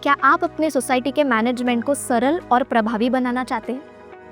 क्या आप अपने सोसाइटी के मैनेजमेंट को सरल और प्रभावी बनाना चाहते हैं?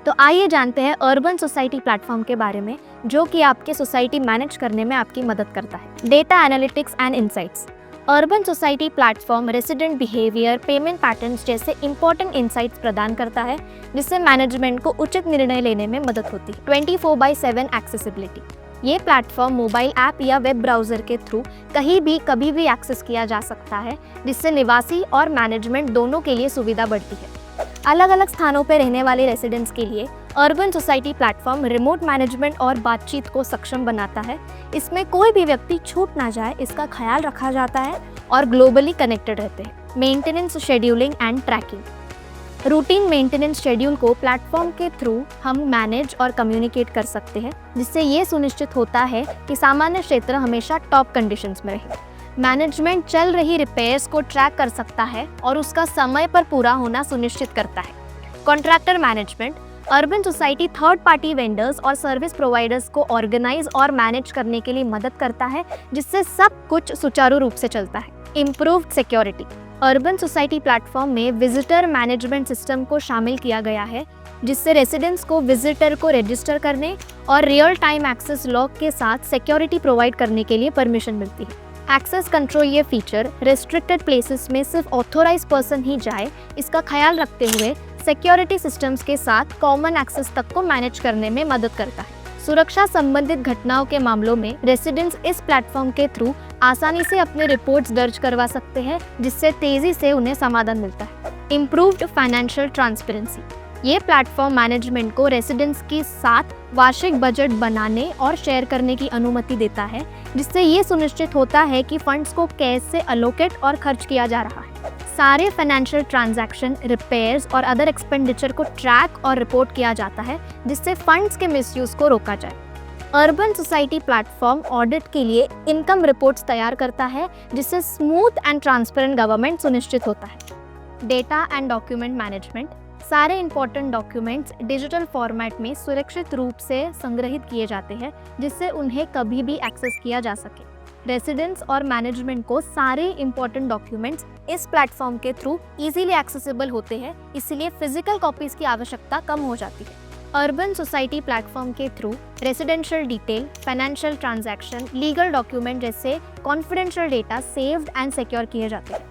तो आइए जानते हैं अर्बन सोसाइटी प्लेटफॉर्म के बारे में, जो कि आपके सोसाइटी मैनेज करने में आपकी मदद करता है। Data analytics and insights. Urban society platform resident behaviour, payment patterns जैसे इंपॉर्टेंट इंसाइट्स प्रदान करता है, जिससे मैनेजमेंट को उचित निर्णय लेने में मदद होती है। 24/7 एक्सेसिबिलिटी। ये प्लेटफॉर्म मोबाइल ऐप या वेब ब्राउज़र के थ्रू कहीं भी कभी भी एक्सेस किया जा सकता है, जिससे निवासी और मैनेजमेंट दोनों के लिए सुविधा बढ़ती है। अलग अलग स्थानों पर रहने वाले रेसिडेंट्स के लिए urban society platform remote management और बातचीत को सक्षम बनाता है। इसमें कोई भी व्यक्ति छूट ना जाए, इसका ख्याल रखा जाता है और ग्लोबली कनेक्टेड रहते हैं। Maintenance, scheduling and tracking. Routine maintenance schedule को प्लेटफॉर्म के थ्रू हम मैनेज और कम्युनिकेट कर सकते हैं, जिससे ये सुनिश्चित होता है कि सामान्य क्षेत्र हमेशा टॉप कंडीशंस में रहे। मैनेजमेंट चल रही रिपेयर्स को ट्रैक कर सकता है और उसका समय पर पूरा होना सुनिश्चित करता है। Contractor management. Urban society third party vendors और सर्विस प्रोवाइडर्स को ऑर्गेनाइज और मैनेज करने के लिए मदद करता है, जिससे सब कुछ सुचारू रूप से चलता है। Improved security. Urban society platform में विजिटर मैनेजमेंट सिस्टम को शामिल किया गया है, जिससे रेसिडेंट्स को विजिटर को रजिस्टर करने और रियल टाइम एक्सेस लॉक के साथ सिक्योरिटी प्रोवाइड करने के लिए परमिशन मिलती है। Access control. ये फीचर रेस्ट्रिक्टेड प्लेसेस में सिर्फ ऑथोराइज पर्सन ही जाए, इसका ख्याल रखते हुए सिक्योरिटी सिस्टम्स के साथ कॉमन एक्सेस तक को मैनेज करने में मदद करता है। सुरक्षा संबंधित घटनाओं के मामलों में रेसिडेंट्स इस प्लेटफॉर्म के थ्रू आसानी से अपने रिपोर्ट्स दर्ज करवा सकते हैं, जिससे तेजी से उन्हें समाधान मिलता है। Improved financial transparency. ये प्लेटफॉर्म मैनेजमेंट को रेसिडेंट्स के साथ वार्षिक बजट बनाने और शेयर करने की अनुमति देता है, जिससे ये सुनिश्चित होता है कि फंड्स को कैसे अलोकेट और खर्च किया जा रहा है। सारे फाइनेंशियल ट्रांजैक्शन, रिपेयर्स और अदर एक्सपेंडिचर को ट्रैक और रिपोर्ट किया जाता है, जिससे फंड्स के मिसयूज को रोका जाए। अर्बन सोसाइटी प्लेटफॉर्म ऑडिट के लिए इनकम रिपोर्ट्स तैयार करता है, जिससे स्मूथ एंड ट्रांसपेरेंट गवर्नमेंट सुनिश्चित होता है। Data and document management. सारे इंपॉर्टेंट डॉक्यूमेंट्स डिजिटल फॉर्मेट में सुरक्षित रूप से संग्रहित किए जाते हैं, जिससे उन्हें कभी भी एक्सेस किया जा सके। रेसिडेंट्स और मैनेजमेंट को सारे इंपॉर्टेंट डॉक्यूमेंट्स इस प्लेटफॉर्म के थ्रू इजीली एक्सेसिबल होते हैं, इसलिए फिजिकल कॉपीज की आवश्यकता कम हो जाती है। अर्बन सोसाइटी प्लेटफॉर्म के through residential detail, financial transaction, legal document जैसे confidential data saved and secure किए जाते हैं।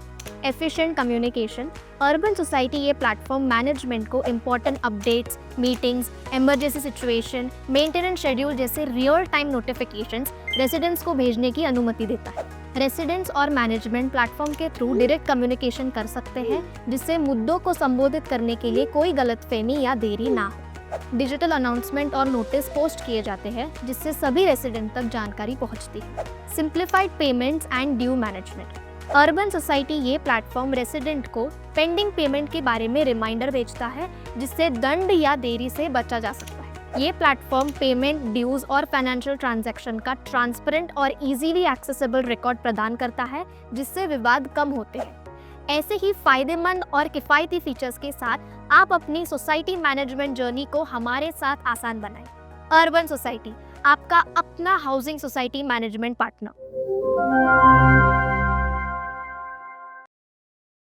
Efficient communication. अर्बन सोसाइटी ये प्लेटफॉर्म मैनेजमेंट को important updates, meetings, emergency situation, maintenance schedule जैसे रियल टाइम नोटिफिकेशंस रेसिडेंट्स को भेजने की अनुमति देता है। रेसिडेंट्स और मैनेजमेंट प्लेटफॉर्म के थ्रू डायरेक्ट कम्युनिकेशन कर सकते हैं, जिससे मुद्दों को संबोधित करने के लिए कोई गलतफहमी या देरी ना हो। डिजिटल अनाउंसमेंट और नोटिस पोस्ट किए जाते हैं, जिससे सभी रेसिडेंट तक जानकारी पहुंचती है। Simplified payments and due management. Urban society ये प्लेटफॉर्म रेसिडेंट को पेंडिंग पेमेंट के बारे में रिमाइंडर भेजता है, जिससे दंड या देरी से बचा जा सकता है। ये प्लेटफॉर्म पेमेंट, ड्यूज और फाइनेंशियल ट्रांजैक्शन का ट्रांसपेरेंट और इजीली एक्सेसिबल रिकॉर्ड प्रदान करता है, जिससे विवाद कम होते हैं। ऐसे ही फायदेमंद और किफ़ायती फीचर्स के साथ आप अपनी सोसाइटी मैनेजमेंट जर्नी को हमारे साथ आसान बनाएं। अर्बन सोसाइटी, आपका अपना हाउसिंग सोसाइटी मैनेजमेंट पार्टनर।